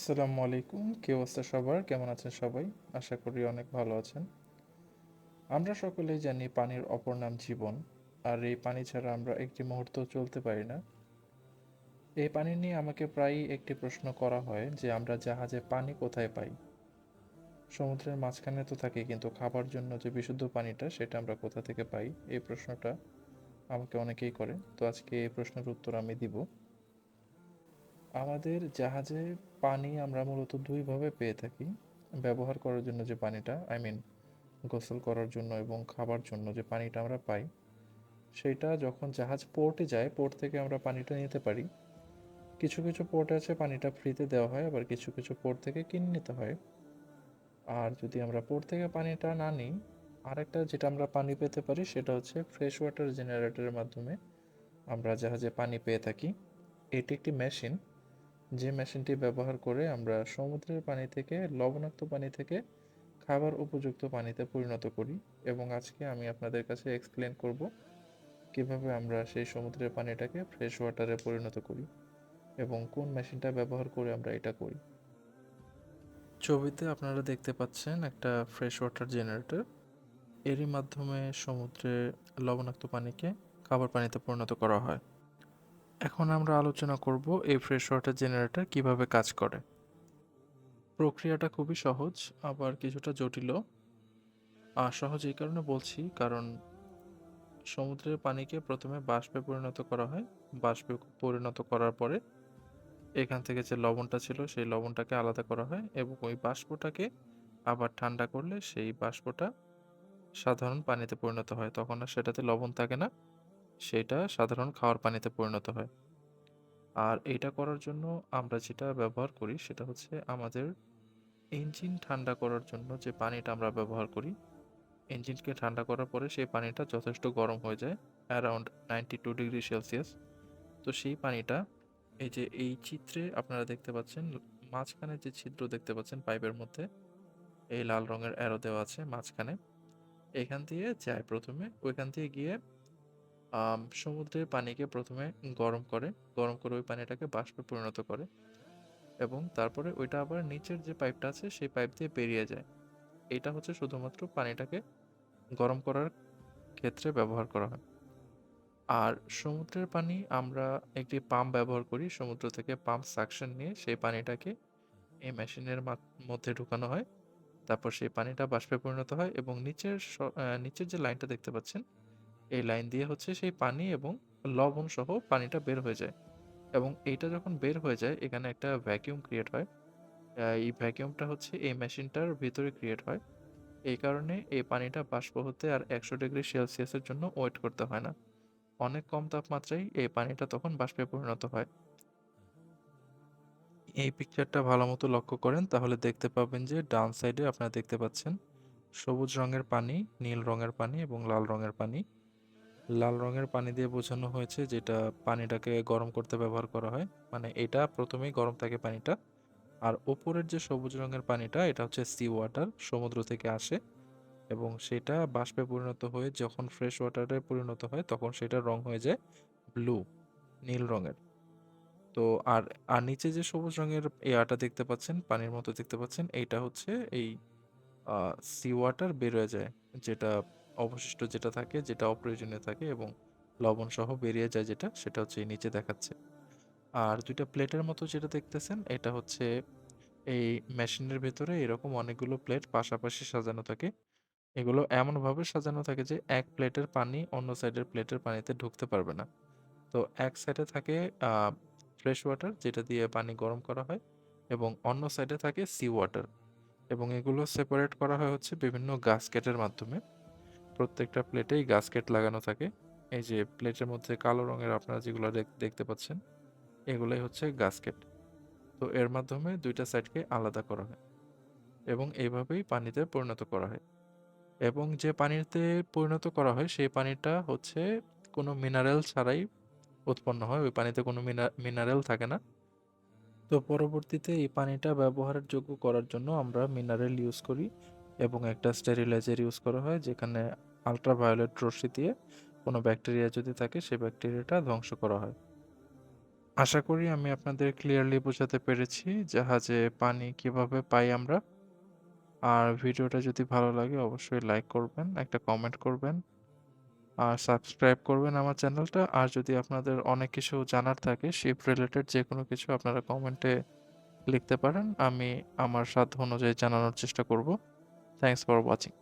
আসসালামু আলাইকুম। কি অবস্থা সবার? কেমন আছেন সবাই? আশা করি অনেক ভালো আছেন। আমরা সকলেই জানি পানির অপর নাম জীবন। আর এই পানি ছাড়া আমরা একটি মুহূর্তও চলতে পারি না। এই পানি নিয়ে আমাকে প্রায়ই একটি প্রশ্ন করা হয় যে আমরা জাহাজে পানি কোথায় পাই? সমুদ্রের মাঝখানে তো থাকি, কিন্তু খাবার জন্য যে বিশুদ্ধ পানিটা সেটা আমরা কোথা থেকে পাই? এই প্রশ্নটা আমাকে অনেকেই করে। তো আজকে এই প্রশ্নের উত্তর আমি দিব। আমাদের জাহাজে পানি আমরা মূলত দুইভাবে পেয়ে থাকি। ব্যবহার করার জন্য যে পানিটা, গোসল করার জন্য এবং খাবার জন্য যে পানিটা আমরা পাই, সেইটা যখন জাহাজ পোর্টে যায়, পোর্ট থেকে আমরা পানিটা নিতে পারি। কিছু কিছু পোর্টে আছে পানিটা ফ্রিতে দেওয়া হয়, আবার কিছু কিছু পোর্ট থেকে কিনে নিতে হয়। আর যদি আমরা পোর্ট থেকে পানিটা না নিই, আরেকটা যেটা আমরা পানি পেতে পারি সেটা হচ্ছে ফ্রেশ ওয়াটার জেনারেটরের মাধ্যমে আমরা জাহাজে পানি পেয়ে থাকি। এটি একটি মেশিন, যে মেশিনটি ব্যবহার করে আমরা সমুদ্রের পানি থেকে, লবণাক্ত পানি থেকে খাবার উপযুক্ত পানিতে পরিণত করি। এবং আজকে আমি আপনাদের কাছে এক্সপ্লেন করব কিভাবে আমরা সেই সমুদ্রের পানিটাকে ফ্রেশ ওয়াটারে পরিণত করি এবং কোন মেশিনটা ব্যবহার করে আমরা এটা করি। ছবিতে আপনারা দেখতে পাচ্ছেন একটা ফ্রেশ ওয়াটার জেনারেটর। এরই মাধ্যমে সমুদ্রের লবণাক্ত পানিকে খাবার পানিতে পরিণত করা হয়। এখন আমরা আলোচনা করব এই ফ্রেশ ওয়াটার জেনারেটর কিভাবে কাজ করে। প্রক্রিয়াটা খুবই সহজ, আবার কিছুটা জটিলও। সহজ এই কারণে বলছি কারণ সমুদ্রের পানিকে প্রথমে বাষ্পে পরিণত করা হয়। বাষ্পে পরিণত করার পরে এখান থেকে যে লবণটা ছিল সেই লবণটাকে আলাদা করা হয় এবং ওই বাষ্পটাকে আবার ঠান্ডা করলে সেই বাষ্পটা সাধারণ পানিতে পরিণত হয়। তখন আর সেটাতে লবণ থাকে না, সেটা সাধারণ খাওয়ার পানিতে পরিণত হয়। আর এইটা করার জন্য আমরা যেটা ব্যবহার করি সেটা হচ্ছে আমাদের ইঞ্জিন ঠান্ডা করার জন্য যে পানিটা আমরা ব্যবহার করি। ইঞ্জিনকে ঠান্ডা করার পরে সেই পানিটা যথেষ্ট গরম হয়ে যায়, অ্যারাউন্ড 92 ডিগ্রি সেলসিয়াস। তো সেই পানিটা, এই যে এই চিত্রে আপনারা দেখতে পাচ্ছেন, মাঝখানে যে ছিদ্র দেখতে পাচ্ছেন পাইপের মধ্যে, এই লাল রঙের অ্যারো দেওয়া আছে মাঝখানে, এখান দিয়ে যায় প্রথমে। ওইখান দিয়ে গিয়ে সমুদ্রের পানিকে প্রথমে গরম করে, গরম করে ওই পানিটাকে বাষ্পে পরিণত করে এবং তারপরে ওইটা আবার নিচের যে পাইপটা আছে সেই পাইপ দিয়ে বেরিয়ে যায়। এটা হচ্ছে শুধুমাত্র পানিটাকে গরম করার ক্ষেত্রে ব্যবহার করা হয়। আর সমুদ্রের পানি আমরা একটি পাম্প ব্যবহার করি। সমুদ্র থেকে পাম্প সাকশন নিয়ে সেই পানিটাকে এই মেশিনের মধ্যে ঢুকানো হয়। তারপর সেই পানিটা বাষ্পে পরিণত হয় এবং নিচের যে লাইনটা দেখতে পাচ্ছেন, এই লাইন দিয়ে হচ্ছে সেই পানি এবং লবণ সহ পানিটা বের হয়ে যায়। এবং এইটা যখন বের হয়ে যায়, এখানে একটা ভ্যাকুয়াম ক্রিয়েট হয়। এই ভ্যাকুয়ামটা হচ্ছে এই মেশিনটার ভিতরে ক্রিয়েট হয়। এই কারণে এই পানিটা বাষ্প হতে আর 100 ডিগ্রি সেলসিয়াসের জন্য ওয়েট করতে হয় না। অনেক কম তাপমাত্রায় এই পানিটা তখন বাষ্পে পরিণত হয়। এই পিকচারটা ভালোমতো লক্ষ্য করেন তাহলে দেখতে পাবেন যে ডান সাইডে আপনারা দেখতে পাচ্ছেন সবুজ রঙের পানি, নীল রঙের পানি এবং লাল রঙের পানি। লাল রঙের পানি দিয়ে বোঝানো হয়েছে যেটা পানিটাকে গরম করতে ব্যবহার করা হয়। মানে এটা প্রথমেই গরম থাকে পানিটা। আর ওপরের যে সবুজ রঙের পানিটা, এটা হচ্ছে সি ওয়াটার, সমুদ্র থেকে আসে এবং সেটা বাষ্পে পরিণত হয়ে যখন ফ্রেশ ওয়াটারে পরিণত হয় তখন সেটার রং হয়ে যায় ব্লু, নীল রঙের। তো আর আর নিচে যে সবুজ রঙের এয়ারটা দেখতে পাচ্ছেন, পানির মতো দেখতে পাচ্ছেন, এইটা হচ্ছে এই সি ওয়াটার বের হয়ে যায়, যেটা অবশিষ্ট যেটা থাকে, যেটা অপ্রয়োজনীয় থাকে এবং লবণ সহ বেরিয়ে যায় যেটা, সেটা হচ্ছে এই নিচে দেখাচ্ছে। আর দুইটা প্লেটের মতো যেটা দেখতেছেন, এটা হচ্ছে এই মেশিনের ভেতরে এরকম অনেকগুলো প্লেট পাশাপাশি সাজানো থাকে। এগুলো এমনভাবে সাজানো থাকে যে এক প্লেটের পানি অন্য সাইডের প্লেটের পানিতে ঢুকতে পারবে না। তো এক সাইডে থাকে ফ্রেশ ওয়াটার যেটা দিয়ে পানি গরম করা হয় এবং অন্য সাইডে থাকে সি ওয়াটার এবং এগুলো সেপারেট করা হয় হচ্ছে বিভিন্ন গাস্কেটের মাধ্যমে। প্রত্যেকটা প্লেটেই গাস্কেট লাগানো থাকে। এই যে প্লেটের মধ্যে কালো রঙের আপনারা যেগুলো দেখতে পাচ্ছেন, এগুলাই হচ্ছে গাস্কেট। তো এর মাধ্যমে দুইটা সাইডকে আলাদা করা হয় এবং এইভাবেই পানিতে পরিণত করা হয়। এবং যে পানিতে পরিণত করা হয় সেই পানিটা হচ্ছে কোনো মিনারেল ছাড়াই উৎপন্ন হয়। ওই পানিতে কোনো মিনারেল থাকে না। তো পরবর্তীতে এই পানিটা ব্যবহারের যোগ্য করার জন্য আমরা মিনারেল ইউজ করি এবং একটা স্টেরিলাইজার ইউজ করা হয়, যেখানে আল্ট্রাভায়োলেট রশ্মি দিয়ে কোনো ব্যাকটেরিয়া যদি থাকে সেই ব্যাকটেরিয়াটা ধ্বংস করা হয়। আশা করি আমি আপনাদের ক্লিয়ারলি বোঝাতে পেরেছি জাহাজে পানি কিভাবে পাই আমরা। আর ভিডিওটা যদি ভালো লাগে অবশ্যই লাইক করবেন, একটা কমেন্ট করবেন আর সাবস্ক্রাইব করবেন আমার চ্যানেলটা। আর যদি আপনাদের অনেক কিছু জানার থাকে শিপ রিলেটেড যেকোনো কিছু আপনারা কমেন্টে লিখতে পারেন। আমি আমার সাধ্য অনুযায়ী জানানোর চেষ্টা করব। Thanks for watching.